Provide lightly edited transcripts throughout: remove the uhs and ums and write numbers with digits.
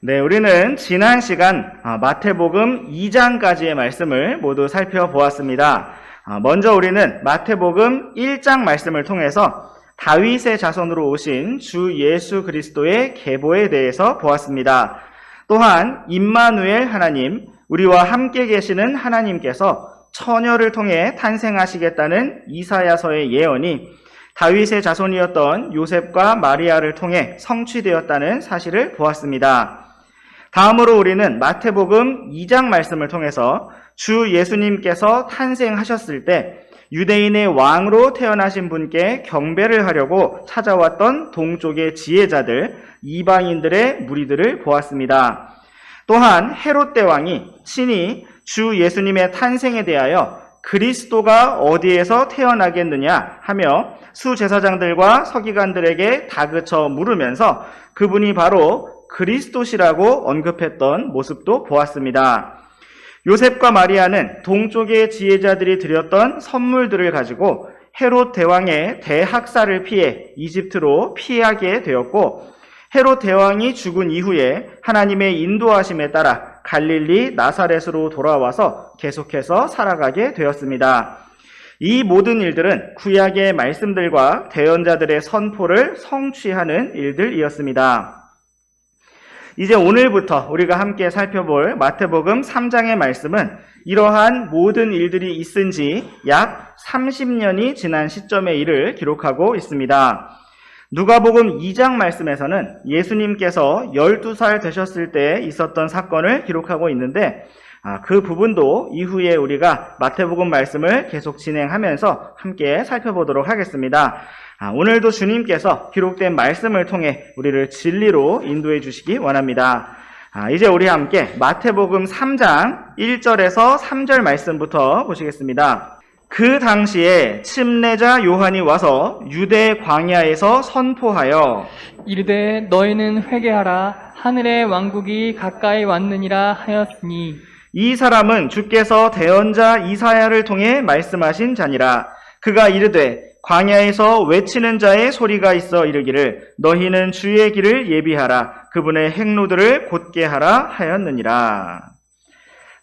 네, 우리는 지난 시간 마태복음 2장까지의 말씀을 모두 살펴보았습니다. 먼저 우리는 마태복음 1장 말씀을 통해서 다윗의 자손으로 오신 주 예수 그리스도의 계보에 대해서 보았습니다. 또한 임마누엘 하나님, 우리와 함께 계시는 하나님께서 처녀를 통해 탄생하시겠다는 이사야서의 예언이 다윗의 자손이었던 요셉과 마리아를 통해 성취되었다는 사실을 보았습니다. 다음으로 우리는 마태복음 2장 말씀을 통해서 주 예수님께서 탄생하셨을 때 유대인의 왕으로 태어나신 분께 경배를 하려고 찾아왔던 동쪽의 지혜자들, 이방인들의 무리들을 보았습니다. 또한 헤롯 대왕이 친히 주 예수님의 탄생에 대하여 그리스도가 어디에서 태어나겠느냐 하며 수제사장들과 서기관들에게 다그쳐 물으면서 그분이 바로 그리스도시라고 언급했던 모습도 보았습니다. 요셉과 마리아는 동쪽의 지혜자들이 드렸던 선물들을 가지고 헤롯 대왕의 대학살을 피해 이집트로 피하게 되었고, 헤롯 대왕이 죽은 이후에 하나님의 인도하심에 따라 갈릴리 나사렛으로 돌아와서 계속해서 살아가게 되었습니다. 이 모든 일들은 구약의 말씀들과 대언자들의 선포를 성취하는 일들이었습니다. 이제 오늘부터 우리가 함께 살펴볼 마태복음 3장의 말씀은 이러한 모든 일들이 있은 지 약 30년이 지난 시점의 일을 기록하고 있습니다. 누가복음 2장 말씀에서는 예수님께서 12살 되셨을 때 있었던 사건을 기록하고 있는데 그 부분도 이후에 우리가 마태복음 말씀을 계속 진행하면서 함께 살펴보도록 하겠습니다. 오늘도 주님께서 기록된 말씀을 통해 우리를 진리로 인도해 주시기 원합니다. 이제 우리 함께 마태복음 3장 1절에서 3절 말씀부터 보시겠습니다. 그 당시에 침례자 요한이 와서 유대 광야에서 선포하여 이르되 너희는 회개하라 하늘의 왕국이 가까이 왔느니라 하였으니 이 사람은 주께서 대언자 이사야를 통해 말씀하신 자니라. 그가 이르되 광야에서 외치는 자의 소리가 있어 이르기를 너희는 주의 길을 예비하라 그분의 행로들을 곧게 하라 하였느니라.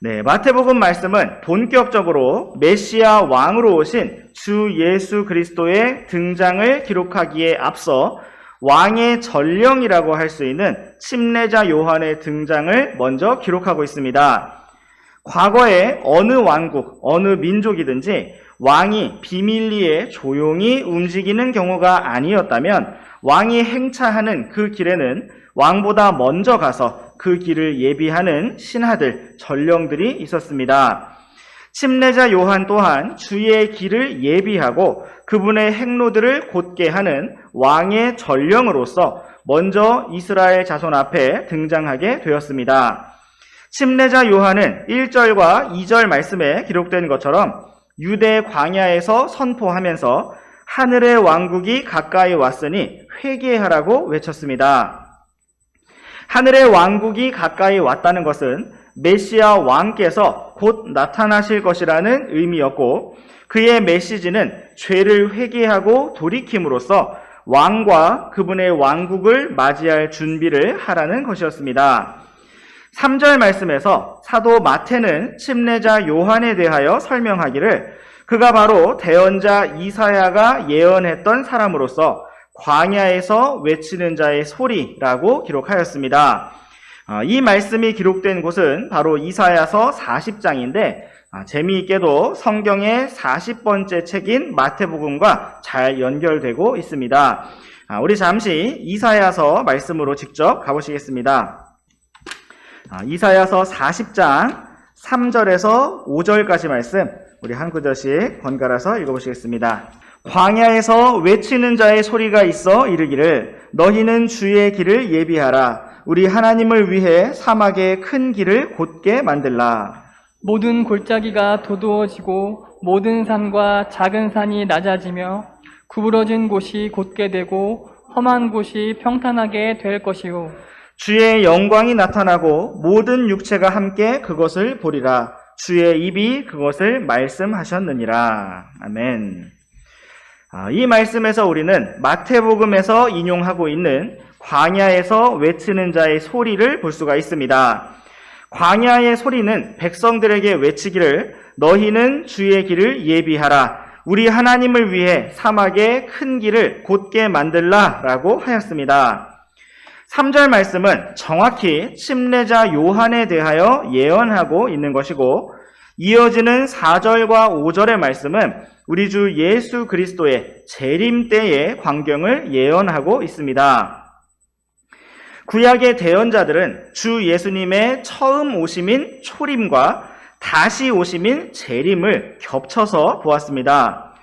네, 마태복음 말씀은 본격적으로 메시아 왕으로 오신 주 예수 그리스도의 등장을 기록하기에 앞서 왕의 전령이라고 할 수 있는 침례자 요한의 등장을 먼저 기록하고 있습니다. 과거에 어느 왕국, 어느 민족이든지 왕이 비밀리에 조용히 움직이는 경우가 아니었다면 왕이 행차하는 그 길에는 왕보다 먼저 가서 그 길을 예비하는 신하들, 전령들이 있었습니다. 침례자 요한 또한 주의 길을 예비하고 그분의 행로들을 곧게 하는 왕의 전령으로서 먼저 이스라엘 자손 앞에 등장하게 되었습니다. 침례자 요한은 1절과 2절 말씀에 기록된 것처럼 유대 광야에서 선포하면서 하늘의 왕국이 가까이 왔으니 회개하라고 외쳤습니다. 하늘의 왕국이 가까이 왔다는 것은 메시아 왕께서 곧 나타나실 것이라는 의미였고, 그의 메시지는 죄를 회개하고 돌이킴으로써 왕과 그분의 왕국을 맞이할 준비를 하라는 것이었습니다. 3절 말씀에서 사도 마태는 침례자 요한에 대하여 설명하기를 그가 바로 대언자 이사야가 예언했던 사람으로서 광야에서 외치는 자의 소리라고 기록하였습니다. 이 말씀이 기록된 곳은 바로 이사야서 40장인데 재미있게도 성경의 40번째 책인 마태복음과 잘 연결되고 있습니다. 우리 잠시 이사야서 말씀으로 직접 가보시겠습니다. 이사야서 40장 3절에서 5절까지 말씀 우리 한 구절씩 번갈아서 읽어보시겠습니다. 광야에서 외치는 자의 소리가 있어 이르기를 너희는 주의 길을 예비하라 우리 하나님을 위해 사막에 큰 길을 곧게 만들라. 모든 골짜기가 도두어지고 모든 산과 작은 산이 낮아지며 구부러진 곳이 곧게 되고 험한 곳이 평탄하게 될 것이요 주의 영광이 나타나고 모든 육체가 함께 그것을 보리라. 주의 입이 그것을 말씀하셨느니라. 아멘. 이 말씀에서 우리는 마태복음에서 인용하고 있는 광야에서 외치는 자의 소리를 볼 수가 있습니다. 광야의 소리는 백성들에게 외치기를 너희는 주의 길을 예비하라. 우리 하나님을 위해 사막에 큰 길을 곧게 만들라 라고 하였습니다. 3절 말씀은 정확히 침례자 요한에 대하여 예언하고 있는 것이고 이어지는 4절과 5절의 말씀은 우리 주 예수 그리스도의 재림 때의 광경을 예언하고 있습니다. 구약의 대언자들은 주 예수님의 처음 오심인 초림과 다시 오심인 재림을 겹쳐서 보았습니다.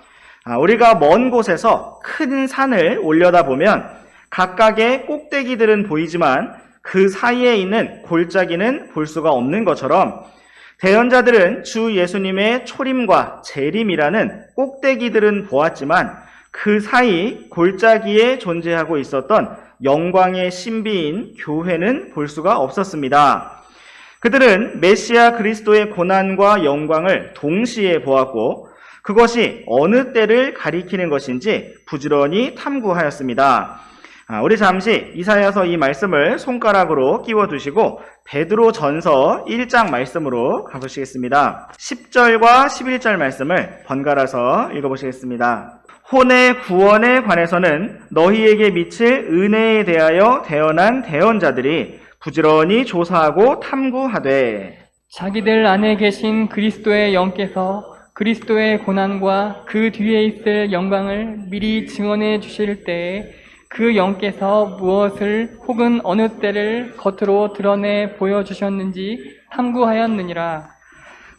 우리가 먼 곳에서 큰 산을 올려다보면 각각의 꼭대기들은 보이지만 그 사이에 있는 골짜기는 볼 수가 없는 것처럼 대언자들은 주 예수님의 초림과 재림이라는 꼭대기들은 보았지만 그 사이 골짜기에 존재하고 있었던 영광의 신비인 교회는 볼 수가 없었습니다. 그들은 메시아 그리스도의 고난과 영광을 동시에 보았고 그것이 어느 때를 가리키는 것인지 부지런히 탐구하였습니다. 우리 잠시 이사야서 이 말씀을 손가락으로 끼워두시고 베드로 전서 1장 말씀으로 가보시겠습니다. 10절과 11절 말씀을 번갈아서 읽어보시겠습니다. 혼의 구원에 관해서는 너희에게 미칠 은혜에 대하여 태어난 대언자들이 부지런히 조사하고 탐구하되 자기들 안에 계신 그리스도의 영께서 그리스도의 고난과 그 뒤에 있을 영광을 미리 증언해 주실 때에 그 영께서 무엇을 혹은 어느 때를 겉으로 드러내 보여주셨는지 탐구하였느니라.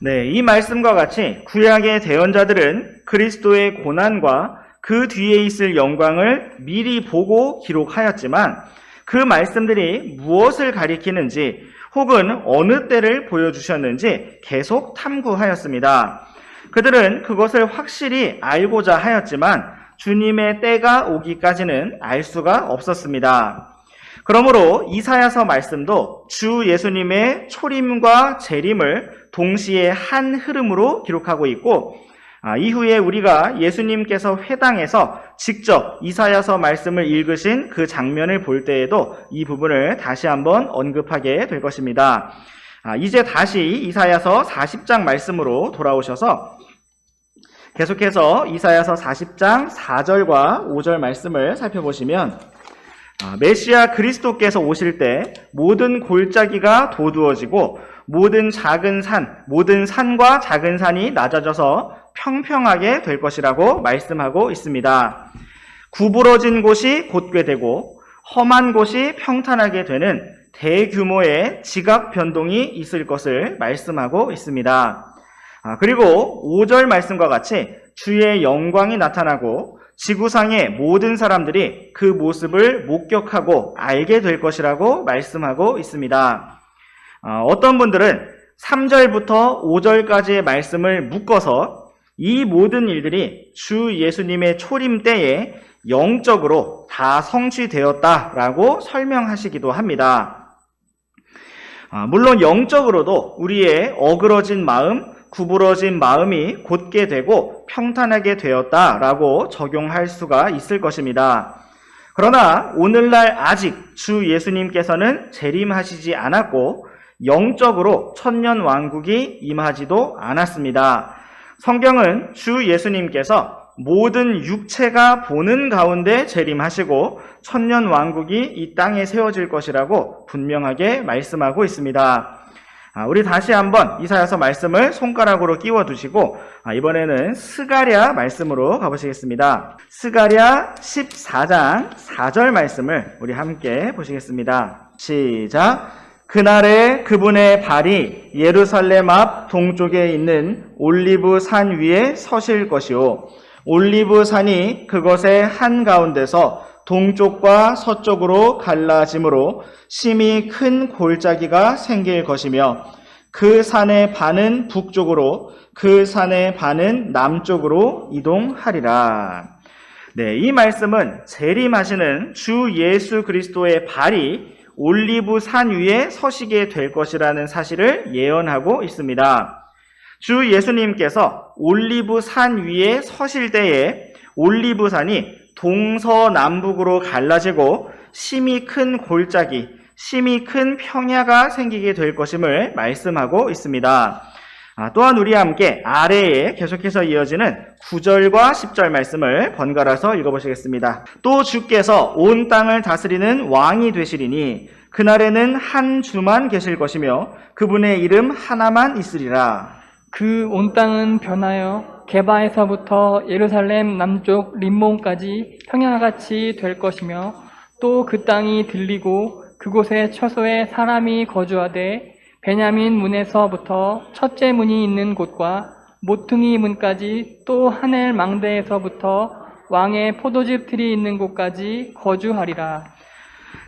네, 이 말씀과 같이 구약의 대언자들은 그리스도의 고난과 그 뒤에 있을 영광을 미리 보고 기록하였지만 그 말씀들이 무엇을 가리키는지 혹은 어느 때를 보여주셨는지 계속 탐구하였습니다. 그들은 그것을 확실히 알고자 하였지만 주님의 때가 오기까지는 알 수가 없었습니다. 그러므로 이사야서 말씀도 주 예수님의 초림과 재림을 동시에 한 흐름으로 기록하고 있고 이후에 우리가 예수님께서 회당에서 직접 이사야서 말씀을 읽으신 그 장면을 볼 때에도 이 부분을 다시 한번 언급하게 될 것입니다. 이제 다시 이사야서 40장 말씀으로 돌아오셔서 계속해서 이사야서 40장 4절과 5절 말씀을 살펴보시면 메시아 그리스도께서 오실 때 모든 골짜기가 도두어지고 모든 산과 작은 산이 낮아져서 평평하게 될 것이라고 말씀하고 있습니다. 구부러진 곳이 곧게 되고 험한 곳이 평탄하게 되는 대규모의 지각 변동이 있을 것을 말씀하고 있습니다. 그리고 5절 말씀과 같이 주의 영광이 나타나고 지구상의 모든 사람들이 그 모습을 목격하고 알게 될 것이라고 말씀하고 있습니다. 어떤 분들은 3절부터 5절까지의 말씀을 묶어서 이 모든 일들이 주 예수님의 초림 때에 영적으로 다 성취되었다라고 설명하시기도 합니다. 물론 영적으로도 우리의 어그러진 마음, 구부러진 마음이 곧게 되고 평탄하게 되었다라고 적용할 수가 있을 것입니다. 그러나 오늘날 아직 주 예수님께서는 재림하시지 않았고 영적으로 천년왕국이 임하지도 않았습니다. 성경은 주 예수님께서 모든 육체가 보는 가운데 재림하시고 천년왕국이 이 땅에 세워질 것이라고 분명하게 말씀하고 있습니다. 우리 다시 한번 이사야서 말씀을 손가락으로 끼워두시고 이번에는 스가랴 말씀으로 가보시겠습니다. 스가랴 14장 4절 말씀을 우리 함께 보시겠습니다. 시작! 그날에 그분의 발이 예루살렘 앞 동쪽에 있는 올리브 산 위에 서실 것이요 올리브 산이 그것의 한가운데서 동쪽과 서쪽으로 갈라짐으로 심히 큰 골짜기가 생길 것이며 그 산의 반은 북쪽으로 그 산의 반은 남쪽으로 이동하리라. 네, 이 말씀은 재림하시는 주 예수 그리스도의 발이 올리브 산 위에 서시게 될 것이라는 사실을 예언하고 있습니다. 주 예수님께서 올리브 산 위에 서실 때에 올리브 산이 동서남북으로 갈라지고 심히 큰 골짜기, 심히 큰 평야가 생기게 될 것임을 말씀하고 있습니다. 또한 우리와 함께 아래에 계속해서 이어지는 9절과 10절 말씀을 번갈아서 읽어보시겠습니다. 또 주께서 온 땅을 다스리는 왕이 되시리니 그날에는 한 주만 계실 것이며 그분의 이름 하나만 있으리라. 그 온 땅은 변하여 게바에서부터 예루살렘 남쪽 림몬까지 평야같이 될 것이며 또 그 땅이 들리고 그곳에 처소에 사람이 거주하되 베냐민 문에서부터 첫째 문이 있는 곳과 모퉁이 문까지 또 하넬 망대에서부터 왕의 포도즙 틀이 있는 곳까지 거주하리라.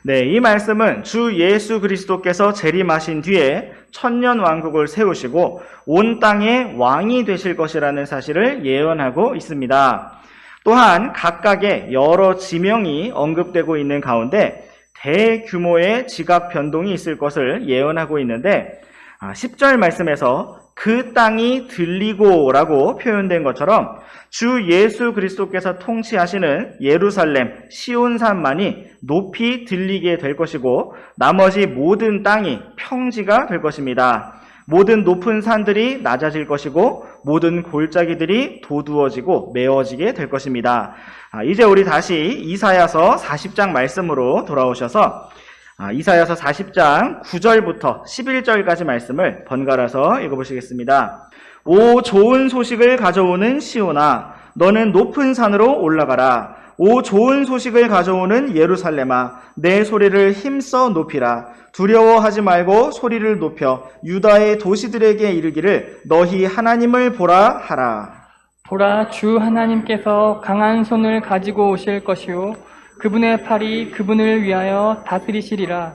네, 이 말씀은 주 예수 그리스도께서 재림하신 뒤에 천년 왕국을 세우시고 온 땅의 왕이 되실 것이라는 사실을 예언하고 있습니다. 또한 각각의 여러 지명이 언급되고 있는 가운데 대규모의 지각 변동이 있을 것을 예언하고 있는데 10절 말씀에서 그 땅이 들리고라고 표현된 것처럼 주 예수 그리스도께서 통치하시는 예루살렘 시온산만이 높이 들리게 될 것이고 나머지 모든 땅이 평지가 될 것입니다. 모든 높은 산들이 낮아질 것이고 모든 골짜기들이 도두어지고 메어지게 될 것입니다. 이제 우리 다시 이사야서 40장 말씀으로 돌아오셔서 이사야서 40장 9절부터 11절까지 말씀을 번갈아서 읽어보시겠습니다. 오 좋은 소식을 가져오는 시온아, 너는 높은 산으로 올라가라. 오 좋은 소식을 가져오는 예루살렘아, 내 소리를 힘써 높이라. 두려워하지 말고 소리를 높여 유다의 도시들에게 이르기를 너희 하나님을 보라 하라. 보라, 주 하나님께서 강한 손을 가지고 오실 것이요 그분의 팔이 그분을 위하여 다스리시리라.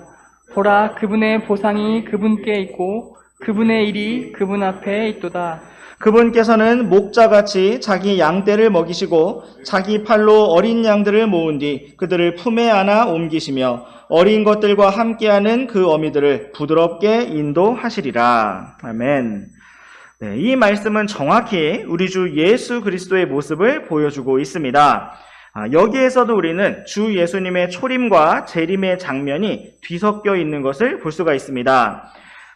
보라, 그분의 보상이 그분께 있고 그분의 일이 그분 앞에 있도다. 그분께서는 목자같이 자기 양떼를 먹이시고 자기 팔로 어린 양들을 모은 뒤 그들을 품에 안아 옮기시며 어린 것들과 함께하는 그 어미들을 부드럽게 인도하시리라. 아멘. 네, 이 말씀은 정확히 우리 주 예수 그리스도의 모습을 보여주고 있습니다. 여기에서도 우리는 주 예수님의 초림과 재림의 장면이 뒤섞여 있는 것을 볼 수가 있습니다.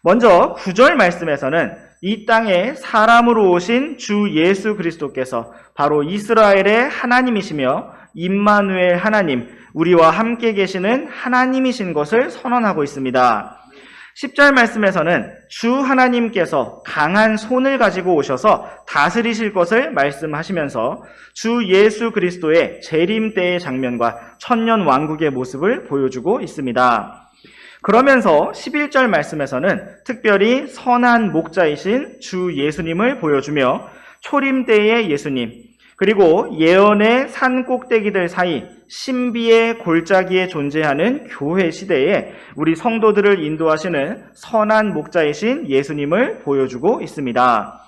먼저 9절 말씀에서는 이 땅에 사람으로 오신 주 예수 그리스도께서 바로 이스라엘의 하나님이시며 임마누엘 하나님, 우리와 함께 계시는 하나님이신 것을 선언하고 있습니다. 10절 말씀에서는 주 하나님께서 강한 손을 가지고 오셔서 다스리실 것을 말씀하시면서 주 예수 그리스도의 재림 때의 장면과 천년 왕국의 모습을 보여주고 있습니다. 그러면서 11절 말씀에서는 특별히 선한 목자이신 주 예수님을 보여주며 초림 때의 예수님, 그리고 예언의 산 꼭대기들 사이 신비의 골짜기에 존재하는 교회 시대에 우리 성도들을 인도하시는 선한 목자이신 예수님을 보여주고 있습니다.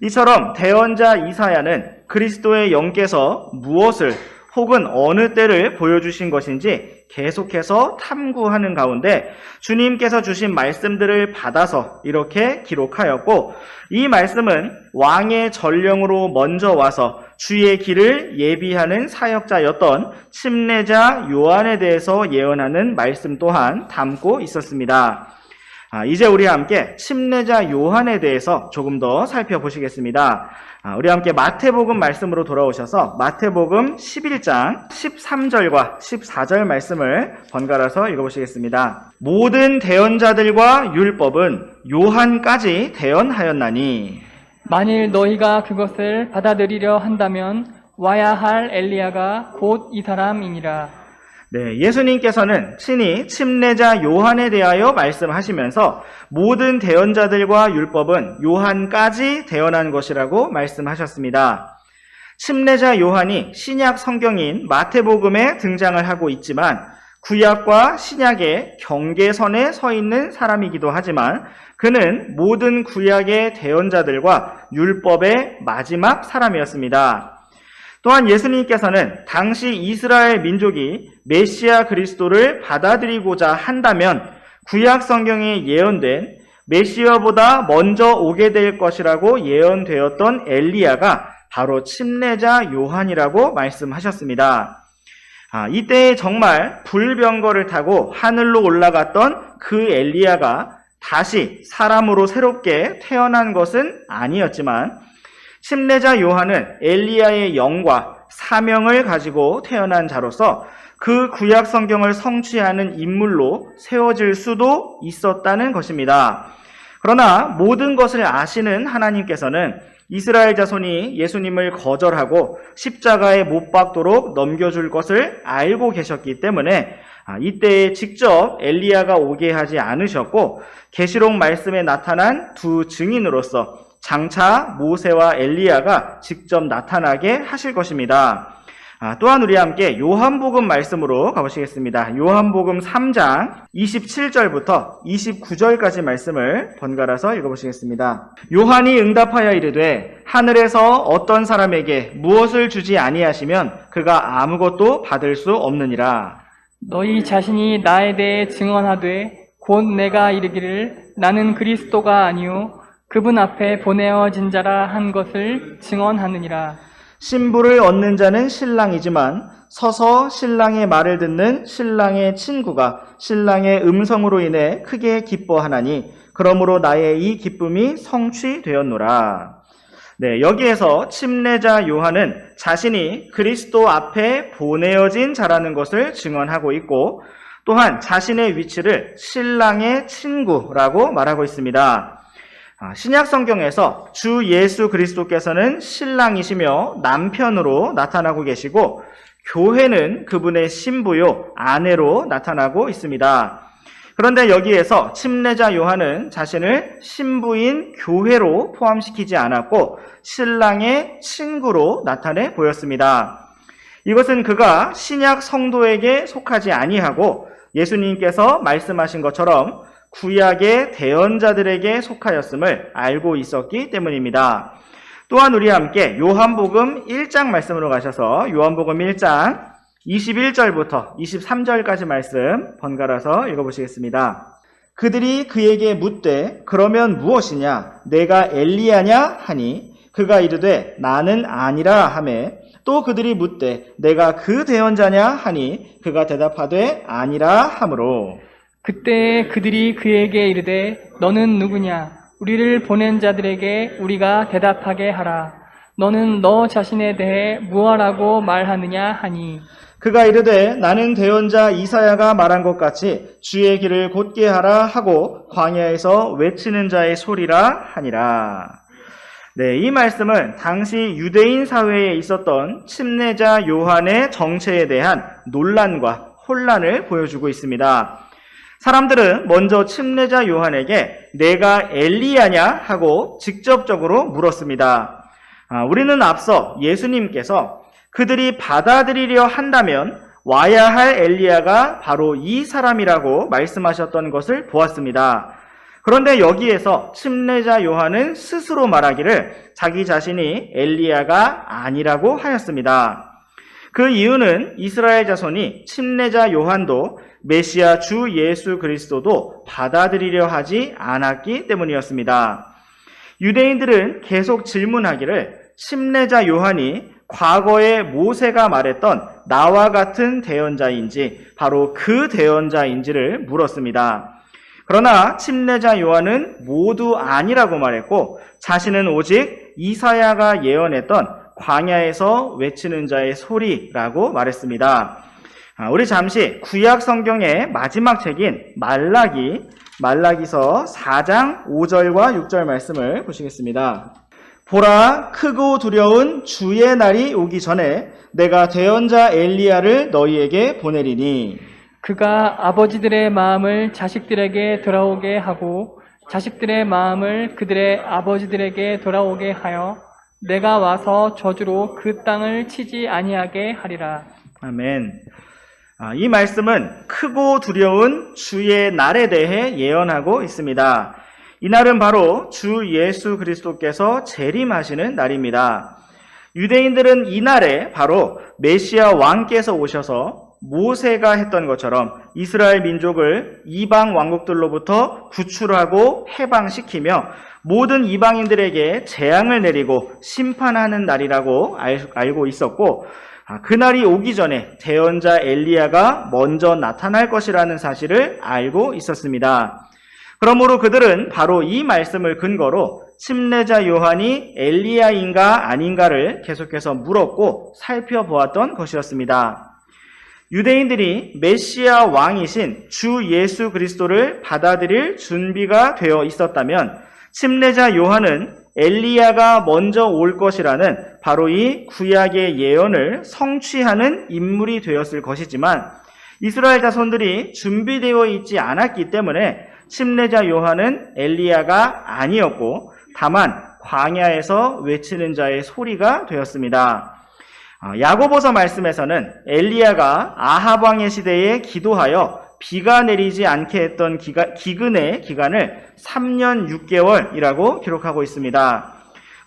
이처럼 대언자 이사야는 그리스도의 영께서 무엇을 혹은 어느 때를 보여주신 것인지 계속해서 탐구하는 가운데 주님께서 주신 말씀들을 받아서 이렇게 기록하였고, 이 말씀은 왕의 전령으로 먼저 와서 주의 길을 예비하는 사역자였던 침례자 요한에 대해서 예언하는 말씀 또한 담고 있었습니다. 이제 우리와 함께 침례자 요한에 대해서 조금 더 살펴보시겠습니다. 우리와 함께 마태복음 말씀으로 돌아오셔서 마태복음 11장 13절과 14절 말씀을 번갈아서 읽어보시겠습니다. 모든 대언자들과 율법은 요한까지 대언하였나니 만일 너희가 그것을 받아들이려 한다면 와야 할 엘리야가 곧 이 사람이니라. 네, 예수님께서는 친히 침례자 요한에 대하여 말씀하시면서 모든 대언자들과 율법은 요한까지 대언한 것이라고 말씀하셨습니다. 침례자 요한이 신약 성경인 마태복음에 등장을 하고 있지만 구약과 신약의 경계선에 서 있는 사람이기도 하지만 그는 모든 구약의 대언자들과 율법의 마지막 사람이었습니다. 또한 예수님께서는 당시 이스라엘 민족이 메시아 그리스도를 받아들이고자 한다면 구약 성경에 예언된 메시아보다 먼저 오게 될 것이라고 예언되었던 엘리야가 바로 침례자 요한이라고 말씀하셨습니다. 이때 정말 불병거를 타고 하늘로 올라갔던 그 엘리야가 다시 사람으로 새롭게 태어난 것은 아니었지만 침례자 요한은 엘리야의 영과 사명을 가지고 태어난 자로서 그 구약 성경을 성취하는 인물로 세워질 수도 있었다는 것입니다. 그러나 모든 것을 아시는 하나님께서는 이스라엘 자손이 예수님을 거절하고 십자가에 못 박도록 넘겨줄 것을 알고 계셨기 때문에 이때에 직접 엘리야가 오게 하지 않으셨고 계시록 말씀에 나타난 두 증인으로서 장차 모세와 엘리야가 직접 나타나게 하실 것입니다. 또한 우리 함께 요한복음 말씀으로 가보시겠습니다. 요한복음 3장 27절부터 29절까지 말씀을 번갈아서 읽어보시겠습니다. 요한이 응답하여 이르되 하늘에서 어떤 사람에게 무엇을 주지 아니하시면 그가 아무것도 받을 수 없느니라. 너희 자신이 나에 대해 증언하되 곧 내가 이르기를 나는 그리스도가 아니요 그분 앞에 보내어진 자라 한 것을 증언하느니라. 신부를 얻는 자는 신랑이지만 서서 신랑의 말을 듣는 신랑의 친구가 신랑의 음성으로 인해 크게 기뻐하나니 그러므로 나의 이 기쁨이 성취되었노라. 네, 여기에서 침례자 요한은 자신이 그리스도 앞에 보내어진 자라는 것을 증언하고 있고 또한 자신의 위치를 신랑의 친구라고 말하고 있습니다. 신약 성경에서 주 예수 그리스도께서는 신랑이시며 남편으로 나타나고 계시고 교회는 그분의 신부요 아내로 나타나고 있습니다. 그런데 여기에서 침례자 요한은 자신을 신부인 교회로 포함시키지 않았고 신랑의 친구로 나타내 보였습니다. 이것은 그가 신약 성도에게 속하지 아니하고 예수님께서 말씀하신 것처럼 구약의 대언자들에게 속하였음을 알고 있었기 때문입니다. 또한 우리 함께 요한복음 1장 말씀으로 가셔서 요한복음 1장 21절부터 23절까지 말씀 번갈아서 읽어보시겠습니다. 그들이 그에게 묻되 그러면 무엇이냐 내가 엘리야냐 하니 그가 이르되 나는 아니라 하매 또 그들이 묻되 내가 그 대언자냐 하니 그가 대답하되 아니라 하므로 그때 그들이 그에게 이르되 너는 누구냐? 우리를 보낸 자들에게 우리가 대답하게 하라. 너는 너 자신에 대해 무엇라고 말하느냐 하니 그가 이르되 나는 대언자 이사야가 말한 것 같이 주의 길을 곧게 하라 하고 광야에서 외치는 자의 소리라 하니라. 네, 이 말씀은 당시 유대인 사회에 있었던 침례자 요한의 정체에 대한 논란과 혼란을 보여주고 있습니다. 사람들은 먼저 침례자 요한에게 내가 엘리야냐 하고 직접적으로 물었습니다. 우리는 앞서 예수님께서 그들이 받아들이려 한다면 와야 할 엘리야가 바로 이 사람이라고 말씀하셨던 것을 보았습니다. 그런데 여기에서 침례자 요한은 스스로 말하기를 자기 자신이 엘리야가 아니라고 하였습니다. 그 이유는 이스라엘 자손이 침례자 요한도 메시아 주 예수 그리스도도 받아들이려 하지 않았기 때문이었습니다. 유대인들은 계속 질문하기를 침례자 요한이 과거에 모세가 말했던 나와 같은 대언자인지 바로 그 대언자인지를 물었습니다. 그러나 침례자 요한은 모두 아니라고 말했고 자신은 오직 이사야가 예언했던 광야에서 외치는 자의 소리라고 말했습니다. 우리 잠시 구약 성경의 마지막 책인 말라기서 4장 5절과 6절 말씀을 보시겠습니다. 보라, 크고 두려운 주의 날이 오기 전에 내가 대언자 엘리야를 너희에게 보내리니 그가 아버지들의 마음을 자식들에게 돌아오게 하고 자식들의 마음을 그들의 아버지들에게 돌아오게 하여 내가 와서 저주로 그 땅을 치지 아니하게 하리라. 아멘. 이 말씀은 크고 두려운 주의 날에 대해 예언하고 있습니다. 이 날은 바로 주 예수 그리스도께서 재림하시는 날입니다. 유대인들은 이 날에 바로 메시아 왕께서 오셔서 모세가 했던 것처럼 이스라엘 민족을 이방 왕국들로부터 구출하고 해방시키며 모든 이방인들에게 재앙을 내리고 심판하는 날이라고 알고 있었고 그날이 오기 전에 대언자 엘리야가 먼저 나타날 것이라는 사실을 알고 있었습니다. 그러므로 그들은 바로 이 말씀을 근거로 침례자 요한이 엘리야인가 아닌가를 계속해서 물었고 살펴보았던 것이었습니다. 유대인들이 메시아 왕이신 주 예수 그리스도를 받아들일 준비가 되어 있었다면 침례자 요한은 엘리야가 먼저 올 것이라는 바로 이 구약의 예언을 성취하는 인물이 되었을 것이지만 이스라엘 자손들이 준비되어 있지 않았기 때문에 침례자 요한은 엘리야가 아니었고 다만 광야에서 외치는 자의 소리가 되었습니다. 야고보서 말씀에서는 엘리야가 아합 왕의 시대에 기도하여 비가 내리지 않게 했던 기근의 기간을 3년 6개월이라고 기록하고 있습니다.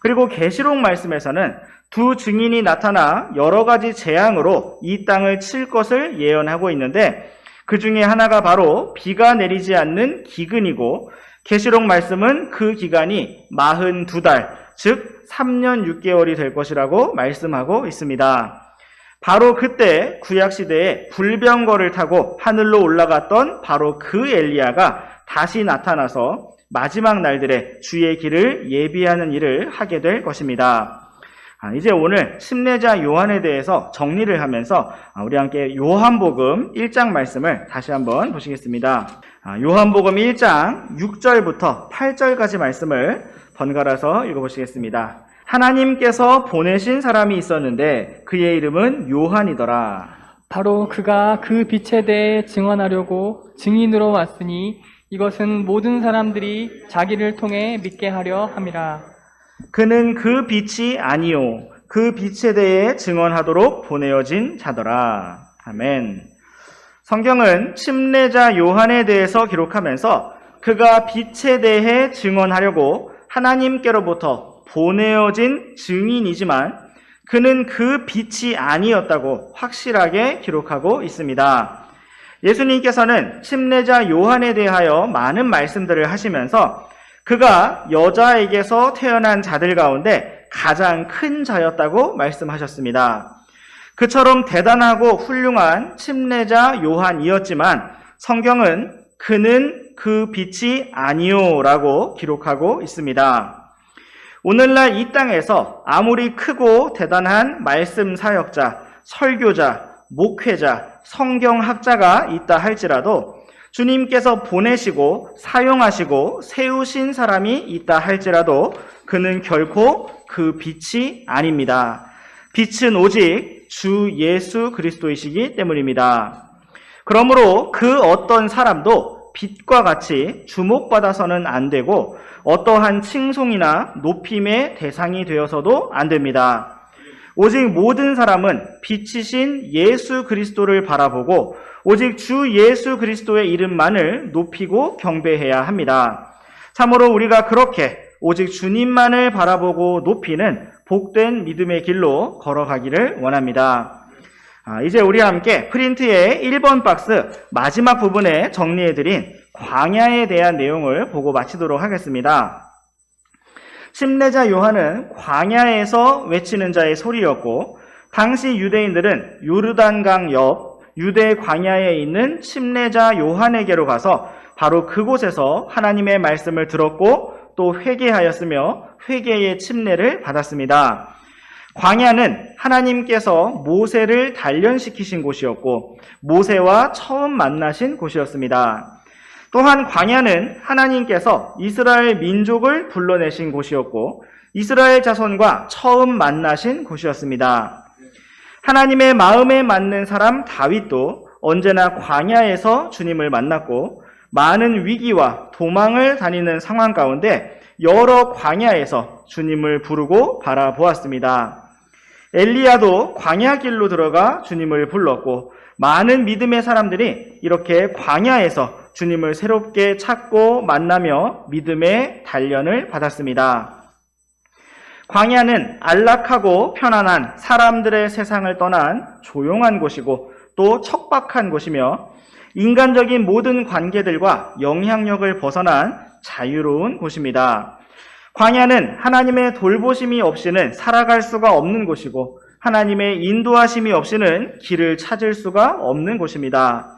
그리고 계시록 말씀에서는 두 증인이 나타나 여러 가지 재앙으로 이 땅을 칠 것을 예언하고 있는데 그 중에 하나가 바로 비가 내리지 않는 기근이고 계시록 말씀은 그 기간이 42달, 즉 3년 6개월이 될 것이라고 말씀하고 있습니다. 바로 그때 구약시대에 불병거를 타고 하늘로 올라갔던 바로 그 엘리야가 다시 나타나서 마지막 날들에 주의 길을 예비하는 일을 하게 될 것입니다. 이제 오늘 침례자 요한에 대해서 정리를 하면서 우리 함께 요한복음 1장 말씀을 다시 한번 보시겠습니다. 요한복음 1장 6절부터 8절까지 말씀을 번갈아서 읽어보시겠습니다. 하나님께서 보내신 사람이 있었는데 그의 이름은 요한이더라. 바로 그가 그 빛에 대해 증언하려고 증인으로 왔으니 이것은 모든 사람들이 자기를 통해 믿게 하려 함이라. 그는 그 빛이 아니요 그 빛에 대해 증언하도록 보내어진 자더라. 아멘. 성경은 침례자 요한에 대해서 기록하면서 그가 빛에 대해 증언하려고 하나님께로부터 보내어진 증인이지만 그는 그 빛이 아니었다고 확실하게 기록하고 있습니다. 예수님께서는 침례자 요한에 대하여 많은 말씀들을 하시면서 그가 여자에게서 태어난 자들 가운데 가장 큰 자였다고 말씀하셨습니다. 그처럼 대단하고 훌륭한 침례자 요한이었지만 성경은 그는 그 빛이 아니요라고 기록하고 있습니다. 오늘날 이 땅에서 아무리 크고 대단한 말씀 사역자, 설교자, 목회자, 성경학자가 있다 할지라도 주님께서 보내시고 사용하시고 세우신 사람이 있다 할지라도 그는 결코 그 빛이 아닙니다. 빛은 오직 주 예수 그리스도이시기 때문입니다. 그러므로 그 어떤 사람도 빛과 같이 주목받아서는 안 되고 어떠한 칭송이나 높임의 대상이 되어서도 안 됩니다. 오직 모든 사람은 빛이신 예수 그리스도를 바라보고 오직 주 예수 그리스도의 이름만을 높이고 경배해야 합니다. 참으로 우리가 그렇게 오직 주님만을 바라보고 높이는 복된 믿음의 길로 걸어가기를 원합니다. 이제 우리와 함께 프린트의 1번 박스 마지막 부분에 정리해드린 광야에 대한 내용을 보고 마치도록 하겠습니다. 침례자 요한은 광야에서 외치는 자의 소리였고 당시 유대인들은 요르단강 옆 유대 광야에 있는 침례자 요한에게로 가서 바로 그곳에서 하나님의 말씀을 들었고 또 회개하였으며 회개의 침례를 받았습니다. 광야는 하나님께서 모세를 단련시키신 곳이었고 모세와 처음 만나신 곳이었습니다. 또한 광야는 하나님께서 이스라엘 민족을 불러내신 곳이었고 이스라엘 자손과 처음 만나신 곳이었습니다. 하나님의 마음에 맞는 사람 다윗도 언제나 광야에서 주님을 만났고 많은 위기와 도망을 다니는 상황 가운데 여러 광야에서 주님을 부르고 바라보았습니다. 엘리야도 광야길로 들어가 주님을 불렀고 많은 믿음의 사람들이 이렇게 광야에서 주님을 새롭게 찾고 만나며 믿음의 단련을 받았습니다. 광야는 안락하고 편안한 사람들의 세상을 떠난 조용한 곳이고 또 척박한 곳이며 인간적인 모든 관계들과 영향력을 벗어난 자유로운 곳입니다. 광야는 하나님의 돌보심이 없이는 살아갈 수가 없는 곳이고 하나님의 인도하심이 없이는 길을 찾을 수가 없는 곳입니다.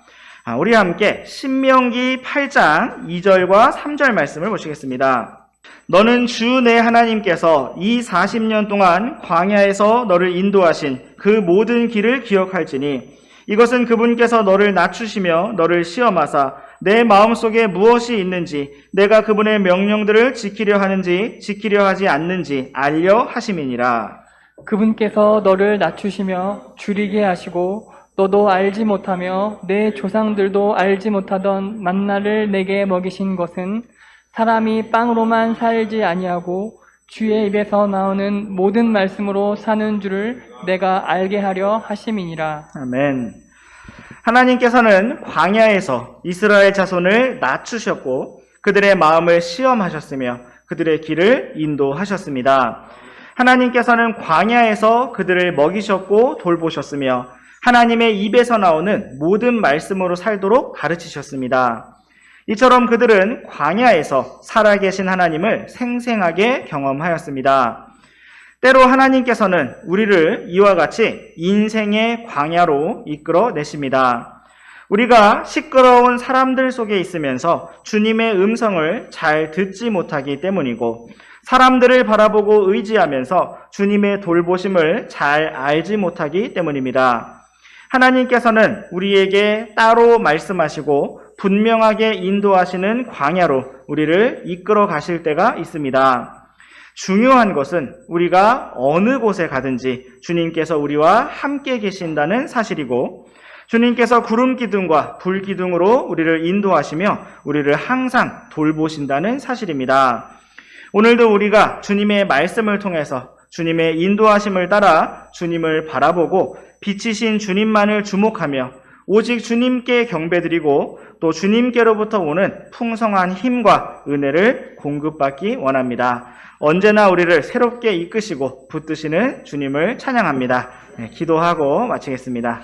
우리 함께 신명기 8장 2절과 3절 말씀을 보시겠습니다. 너는 주 내 하나님께서 이 40년 동안 광야에서 너를 인도하신 그 모든 길을 기억할지니 이것은 그분께서 너를 낮추시며 너를 시험하사 내 마음속에 무엇이 있는지 내가 그분의 명령들을 지키려 하는지 지키려 하지 않는지 알려 하심이니라. 그분께서 너를 낮추시며 줄이게 하시고 너도 알지 못하며 내 조상들도 알지 못하던 만나를 내게 먹이신 것은 사람이 빵으로만 살지 아니하고 주의 입에서 나오는 모든 말씀으로 사는 줄을 내가 알게 하려 하심이니라. 아멘. 하나님께서는 광야에서 이스라엘 자손을 낮추셨고 그들의 마음을 시험하셨으며 그들의 길을 인도하셨습니다. 하나님께서는 광야에서 그들을 먹이셨고 돌보셨으며 하나님의 입에서 나오는 모든 말씀으로 살도록 가르치셨습니다. 이처럼 그들은 광야에서 살아계신 하나님을 생생하게 경험하였습니다. 때로 하나님께서는 우리를 이와 같이 인생의 광야로 이끌어내십니다. 우리가 시끄러운 사람들 속에 있으면서 주님의 음성을 잘 듣지 못하기 때문이고 사람들을 바라보고 의지하면서 주님의 돌보심을 잘 알지 못하기 때문입니다. 하나님께서는 우리에게 따로 말씀하시고 분명하게 인도하시는 광야로 우리를 이끌어 가실 때가 있습니다. 중요한 것은 우리가 어느 곳에 가든지 주님께서 우리와 함께 계신다는 사실이고 주님께서 구름 기둥과 불 기둥으로 우리를 인도하시며 우리를 항상 돌보신다는 사실입니다. 오늘도 우리가 주님의 말씀을 통해서 주님의 인도하심을 따라 주님을 바라보고 빛이신 주님만을 주목하며 오직 주님께 경배드리고 또 주님께로부터 오는 풍성한 힘과 은혜를 공급받기 원합니다. 언제나 우리를 새롭게 이끄시고 붙드시는 주님을 찬양합니다. 기도하고 마치겠습니다.